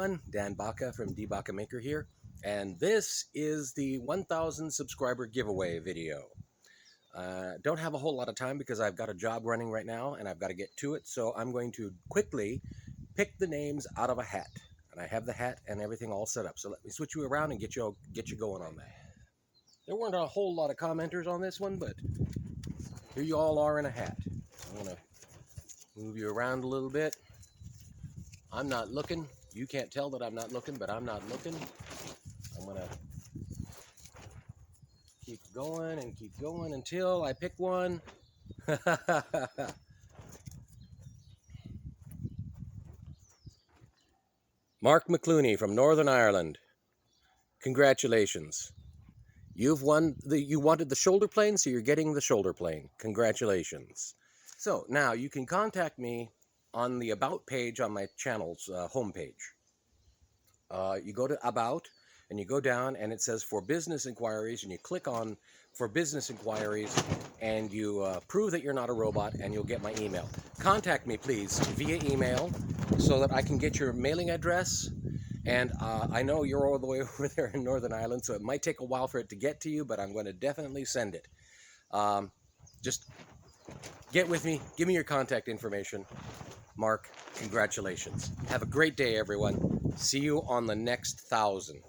everyone, DBaca from DBaca Maker here, and this is the 1,000 subscriber giveaway video. Don't have a whole lot of time because I've got a job running right now and I've got to get to it, so I'm going to quickly pick the names out of a hat. And I have the hat and everything all set up, so let me switch you around and get you going on that. There weren't a whole lot of commenters on this one, but here you all are in a hat. I'm going to move you around a little bit. I'm not looking. You can't tell that I'm not looking, but I'm not looking. I'm going to keep going until I pick one. Mark McClooney from Northern Ireland. Congratulations. You've won you wanted the shoulder plane, so you're getting the shoulder plane. Congratulations. So now you can contact me on the About page on my channel's homepage. You go to About and you go down and it says For Business Inquiries, and you click on For Business Inquiries and you prove that you're not a robot, and you'll get my email. Contact me please via email so that I can get your mailing address. And I know you're all the way over there in Northern Ireland, so it might take a while for it to get to you, but I'm going to definitely send it. Just get with me. Give me your contact information. Mark, congratulations. Have a great day, everyone. See you on the next 1,000.